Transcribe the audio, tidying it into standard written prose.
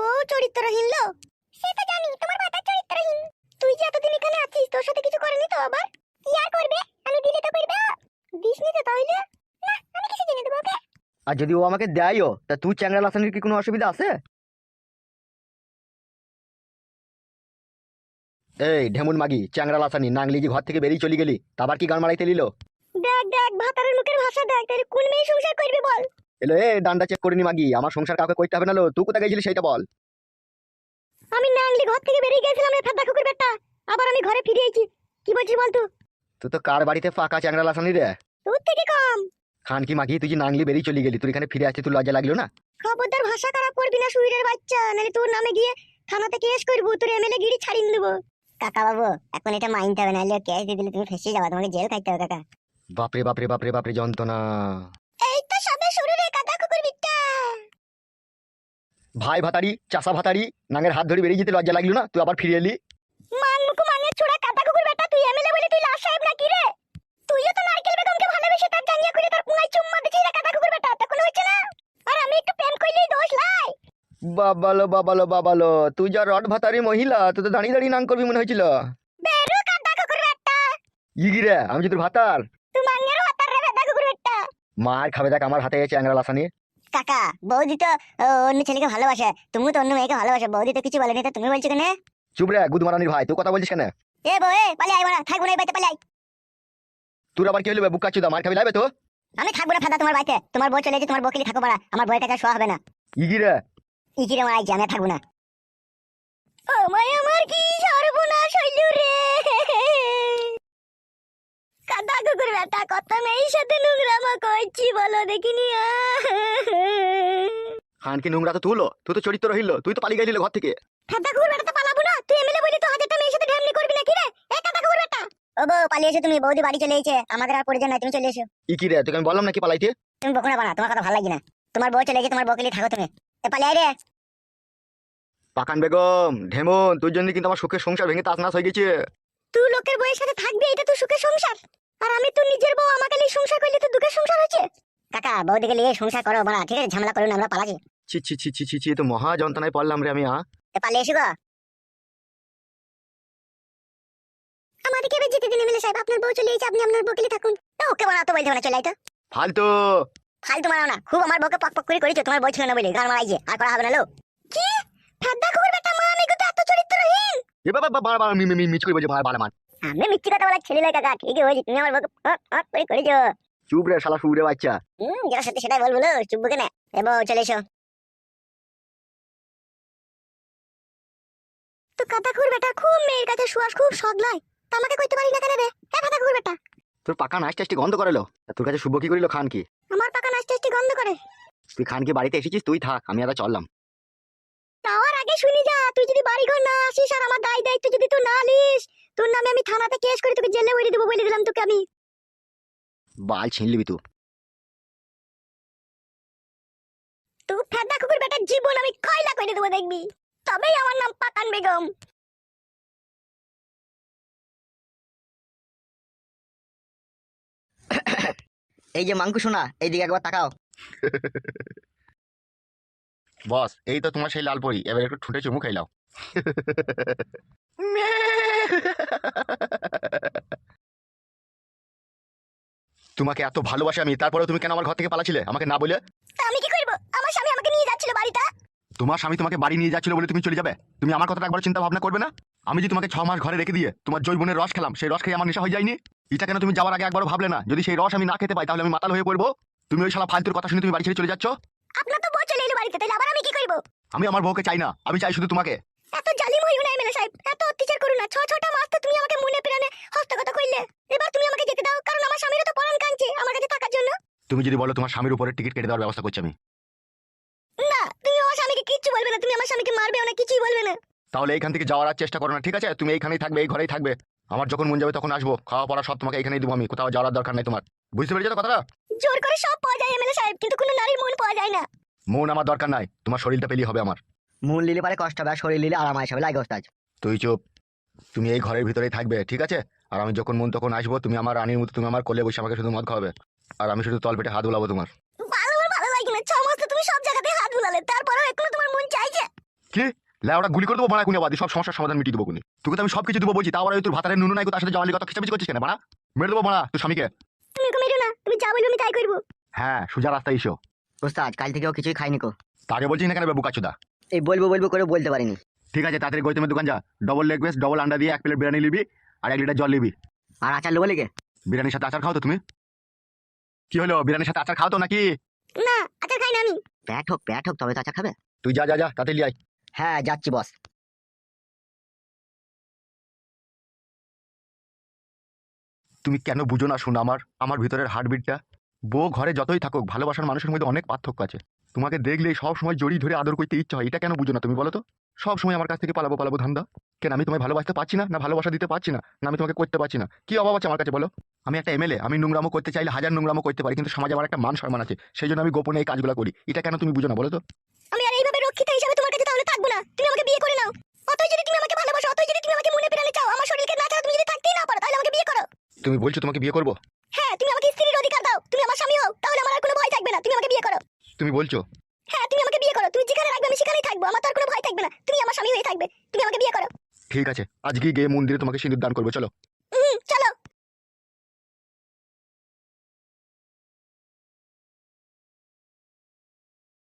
ও চরিত্রহীন লো। সেটা জানি, তোমার বাবা চরিত্রহীন। তুই যে এতদিন এখানে আছিস, তোর সাথে কিছু করেনি তো আবার? কি আর করবে, আমি দিলে তো করবে। দিসনি তো তাহলে? না, আমি কিছু জেনে দেবো ওকে। আর যদি ও আমাকে দেয়ও, তা তুই চ্যাংড়া লাসানির কি কোনো অসুবিধা আছে? এই ঢেমুন মাগি, চ্যাংড়া লাসানি নাংলি যে ঘর থেকে বেরিয়ে চলে গেলি, তা আবার কি গান মারাইতে লিলো? দেখ দেখ, ভাতারের মুখের ভাষা দেখ, তাই কোন মেয়ে সংসার করবে বল? এলো এ ডান্ডা চেক করিনি মাগি, আমার সংসার কাউকে করতে হবে না লো। তুই কোথায় গেছিলি সেটা বল। আমি নাংলি ঘর থেকে বেরিয়ে গেছিলাম রে ফেদা কুকুর বেটা, আবার আমি ঘরে ফিরে এসেছি। কি বলছিস বল তুই? তুই তো কার বাড়িতে ফাঁকা চ্যাংড়া লাসানি রে? তোর থেকে কম। খান কি মাগি, তুই যে নাংলি বেরিয়ে চলে গেলি, তুই এখানে ফিরে আসতে তুই লজ্জা লাগলো না? খবরদার ভাষা খারাপ করবি না সুইরের বাচ্চা, নাহলে তোর নামে গিয়ে থানাতে কেস করবো, তোর এমএলএ গিরি ছাড়িয়ে দেবো। কাকা বাবু, এখন এটা মাইনতে হবে, নাহলে কেস দিয়ে দিলে তুমি ফেঁসে যাবে, তোমাকে জেল খাইতে হবে কাকা। বাপরে বাপরে বাপরে বাপরে যন্ত্রণা। এই তো সবে শুরু রে কাকা কুকুর বিট্টা। ভাই ভাতারি, চাষা ভাতারি, নাঙের হাত ধরে বেরিয়ে যেতে লজ্জা লাগলো না? তুই আবার ফিরে এলি। মান মুকু মানের ছোড়া কাকা কুকুর বেটা, তুই এমএলএ বলে তুই লাশ সাহেব নাকি রে? তুইও তো নারকেল বেগমকে ভালোবেসে তার জাঙ্গিয়া করে তার পুঙ্গায় চুম্মা দিছিস রে কাকা কুকুর বেটা, তখন হচ্ছে না? আর আমি একটু প্রেম করলেই দোষ লাই? বাবালো বাবালো বাবালো, তুই যা রড ভাতারি মহিলা, তুই তো দাঁড়িয়ে দাঁড়িয়ে নাং করবি মনে হয়েছিল। বেরু কাকা কুকুর বেটা। ইগি রে, আমি যে তোর ভাতার। তুই মাঙ্গের হাতার রে কাকা কুকুর বেটা। মার খাবে দেখ আমার হাতে চ্যাংড়া লাসানি। কাকা, বৌদি তো অন্য ছেলেকে ভালোবাসে, তুমিও তো অন্য মেয়েকে ভালোবাসে, বৌদি তো কিছু বলেনি, তো তুমি বলছো কেন? চুপ রে গুদ মারানির ভাই, তুই কথা বলছিস কেন? এ বউ, এ পালিয়ে আয়, মারা থাকবো না এই বাড়িতে, পালিয়ে আয়। তোর আবার কি হলো বুকা চুদা, মার খাবি লাইবে তো? আমি থাকবো না ফাদা তোমার বাড়িতে, তোমার বউ চলে গেছে, তোমার বউকে থাকো পারা, আমার বউয়ের কাছে শোয়া হবে না। ইগি রে, ইকিরে মারাই আমি থাকবো না। ও মাই, আমার কি সর্বনাশ হইল রে। কাদা কুকুর বেটা, কত মেয়ের সাথে নোংরামা করছি বলো দেখিনি। খান কি নোংরা তো তুলো, তুই তো চরিত্র রহিল, তুই তো পালিয়ে গেলি ঘর থেকে। কাদা কুকুর বেটা তো পালাবো না, তুই এমএলএ বলি তো হাজারটা মেয়ের সাথে ঢ্যামনি করবি নাকি রে? এ কাদা কুকুর বেটা। ও বউ, পালিয়ে এসো তুমি, বৌদি বাড়ি চলে এসেছে, আমাদের আর প্রয়োজন নাই, তুমি চলে এসো। ইকি রে, তোকে আমি বললাম নাকি পালাইতে? তুমি বকো না বানা, তোমার কথা ভালো লাগে না। তোমার বউ চলে গেছে, তোমার বউকে নিয়ে থাকো তুমি। এ পালিয়ে আয় রে। পাকান বেগম, ঢেমন, তোর জন্য কিন্তু আমার সুখের সংসার ভেঙে তাসনাস হয়ে গেছে। তুই লোকের বউয়ের সাথে থাকবি, এটা তো সুখের সংসার? আর আমি তো নিজের বউ, আমাকে নিয়ে সংসার করলে তো দুঃখের সংসার হচ্ছে। কাকা, বউদিকে নিয়ে সংসার করো বানা, ঠিক আছে? ঝামেলা করো না, আমরা পালাচ্ছি। ছি ছি ছি ছি ছি ছি, এ তো মহা যন্ত্রণায় পড়লাম রে আমি। এ পালিয়ে এসো গো। আমাদেরকে এবার যেতে দিন এমএলএ সাহেব, আপনার বউ চলে এসেছে, আপনি আপনার বউকে নিয়ে থাকুন। তো ওকে বানা তো বলতে না, চলে আয় তো। ফালতু। ফালতু মারাও না, খুব আমার বউকে পক পক করে করেছো, তোমার বউ ছিল না বলে গান মারাইছে, আর করা হবে না লো। কি ঠাড্ডা কুকুর বেটা, মা আমি তো এত চরিত্রহীন? এ বাবা বাবা মিচ করে বলছে ভাই বালা মান। আমি মিথ্যে কথা বলা ছেলে লয় কাকা, ঠিকই বলছি, তুমি আমার বউকে পক পক করে করেছো। চুপ রে শালা শুয়ে বাচ্চা। যেটা সত্যি সেটাই বলবো লো, চুপ কেন? এ বউ চলে এসো। তো কাটা কুকুর বেটা খুব মেয়ের কাছে সুয়াস খুব সদ লয়, তা আমাকে কইতে পারি না কেন রে? এ কাটা কুকুর বেটা। তোর পাকা নাচ টাচটি গন্ধ করেলো, তোর কাছে শুভ কি করিল খান কি? আমার পাকা নাচতে নাচতে গন্ধ করে। তুই খান কি বাড়িতে এসেছিস, তুই থাক, আমি আর চললাম। তাওয়ার আগে শুনি যা, তুই যদি বাড়ি ঘর না আসিস আর আমার দায় দায়িত্ব যদি তুই না নিস, তোর নামে আমি থানাতে কেস করে তোকে জেলে ভরে দেবো বলে দিলাম তোকে আমি। বাল ছিনলিবি তুই। তুই ফেদা কুকুর বেটার জীবন আমি কয়লা করে দেবো দেখবি, তবেই আমার নাম পাকান বেগম। এই যে মাংকু শোনা, এইদিকে একবার তাকাও। বস, এই তো তোমার সেই লাল পরি, এবার একটু ঠুঁটে চুমু খাইলাও। তোমাকে এত ভালোবাসি আমি, তারপরে তুমি কেন আমার ঘর থেকে পালাছিলে আমাকে না বলে? তা আমি কি করবো, আমার স্বামী আমাকে নিয়ে যাচ্ছিল বাড়িটা। তোমার স্বামী তোমাকে বাড়ি নিয়ে যাচ্ছিল বলে তুমি চলে যাবে? তুমি আমার কথা একবার চিন্তা ভাবনা করবে না? আমি যে তোমাকে 6 মাস ঘরে রেখে দিয়ে তোমার জৈবনের রস খেলাম, সেই রস খেয়ে আমার নেশা হয়ে যায়নি? এটা কেন তুমি যাওয়ার আগে একবারও ভাবলে না, যদি সেই রস আমি না খেতে পাই তাহলে আমি মাতাল হয়ে পড়বো? তুমি ওই শালা ফালতুর কথা শুনে তুমি বাড়ি ছেড়ে চলে যাচ্ছ। আপনার তো বউ চলে এলো বাড়িতে, তাহলে আবার আমি কি করবো? আমি আমার বউকে চাই না, আমি চাই শুধু তোমাকে। এত জালিম হইও না এমএলএ সাহেব, এত অত্যাচার করো না। 6টা মাস তো তুমি আমাকে মনে প্রাণে হস্তগত করলে, এবার তুমি আমাকে যেতে দাও, কারণ আমার স্বামীরও তো পরাণ কাঁদছে আমার কাছে থাকার জন্য। তুমি যদি বলো তোমার স্বামীর উপরে টিকিট কেটে দেওয়ার ব্যবস্থা করছি আমি। না, তুমি আমার স্বামীকে কিচ্ছু বলবে না, তুমি আমার স্বামীকে মারবেও না, কিছুই বলবে না। তাহলে এইখান থেকে যাওয়ার আর চেষ্টা করো না, ঠিক আছে? তুমি এইখানেই থাকবে, এই ঘরেই থাকবে। আমার যখন মন যাবে তখন আসবো, খাওয়া পড়া সব তোমাকে এখানেই দেবো আমি, কোথাও যাওয়ার দরকার নেই তোমার। বুঝতে পেরেছো তো কথাটা? জোর করে সব পাওয়া যায় এমএলএ সাহেব, কিন্তু কোনো নারীর মন পাওয়া যায় না। মন আমার দরকার নাই, তোমার শরীরটা পেলেই হবে আমার। মন লিলে পারে কষ্ট হবে, আর শরীর লিলে আরাম আসবে, লাগে ওস্তাদ। তুই চুপ, তুমি এই ঘরের ভিতরেই থাকবে, ঠিক আছে? আর আমি যখন মন তখন আসবো, তুমি আমার রানীর মতো, তুমি আমার কোলে বসে আমাকে শুধু মদ খাওয়াবে, আর আমি শুধু তল পেটে হাত বুলাবো তোমার। ভালো লাগে না, 6 মাস তো তুমি সব জায়গাতে হাত বুলালে, তারপরেও এখনো তোমার মন চাইছে? কি লেওড়া গুলি করে দেবো বাড়া কোনে বাদি সব সমস্যার সমাধান মিটিয়ে দেবো কোনে তোকে তো আমি সব কিছু দেবো বলছি তাও আবার তোর ভাতারের নুনু নাই তার সাথে জওয়ালি কথা খিচাপিচি করছিস কেন বাড়া মেরে দেবো বাড়া তোর স্বামীকে তুমি ওকে মেরো না, তুমি যা বলবে আমি তাই করবো। হ্যাঁ সোজা রাস্তায় এসো ওস্তাদ কাল থেকেও কিছুই খাইনি কো। তাকে বলছিস না কেন বুকাচুদা এই বলবো বলবো করে বলতে পারিনি। ঠিক আছে তাড়াতাড়ি গৌতমের দোকান যা ডবল লেগ পিস ডবল আন্ডা দিয়ে 1 প্লেট বিরিয়ানি নিবি আর 1 লিটার জল নিবি আর আচার লোবো লেগে? বিরিয়ানির সাথে আচার খাও তো তুমি কি হলো বিরিয়ানির সাথে আচার খাও তো নাকি না আচার খাই না আমি। প্যাট হোক তবে তো আচার খাবে। তুই যা যা যা তাড়াতাড়ি আয় হ্যাঁ যাচ্ছি বস। তুমি কেন বুঝো না শোনো আমার ভিতরের হার্টবিটটা বউ ঘরে যতই থাকুক ভালোবাসার মানুষের মধ্যে অনেক পার্থক্য আছে তোমাকে দেখলেই সব সময় জড়িয়ে ধরে আদর করতে ইচ্ছা হয় এটা কেন বুঝো না তুমি বলো তো সব সময় আমার কাছ থেকে পালাবো ধান্দা কেন আমি তোমায় ভালোবাসতে পারছি না না ভালোবাসা দিতে পারছি না না আমি তোমাকে করতে পারছি না কি অভাব আছে আমার কাছে বলো আমি একটা এমএলএ আমি নোংরামো করতে চাইলে হাজার নোংরামো করতে পারি কিন্তু সমাজে আমার একটা মান সম্মান আছে সেই জন্য আমি গোপনে এই কাজগুলো করি এটা কেন তুমি বুঝো না বলো তো আমি আর এইভাবে রক্ষিতা হিসেবে তোমার কাছে তাহলে থাকবো না, তুমি আমাকে বিয়ে করে নাও। অতই যদি তুমি আমাকে ভালোবাসো, অতই যদি তুমি আমাকে মনে প্রাণে চাও, আমার শরীরকে না চাও, তুমি যদি থাকতেই না পারো তাহলে আমাকে বিয়ে করো। তুমি বলছো তোমাকে বিয়ে করবো হ্যাঁ তুমি আমাকে স্ত্রীর অধিকার দাও, তুমি আমার স্বামী হও, তাহলে আমার আর কোনো ভয় থাকবে না, তুমি আমাকে বিয়ে করো। তুমি বলছো হ্যাঁ তুমি আমাকে বিয়ে করো, তুমি যেখানে রাখবে আমি সেখানেই থাকবো, আমার তো আর কোনো ভয় থাকবে না, তুমি আমার স্বামী হয়ে থাকবে, তুমি আমাকে বিয়ে করো। ঠিক আছে আজকেই গিয়ে মন্দিরে তোমাকে সিঁদুর দান করবো চলো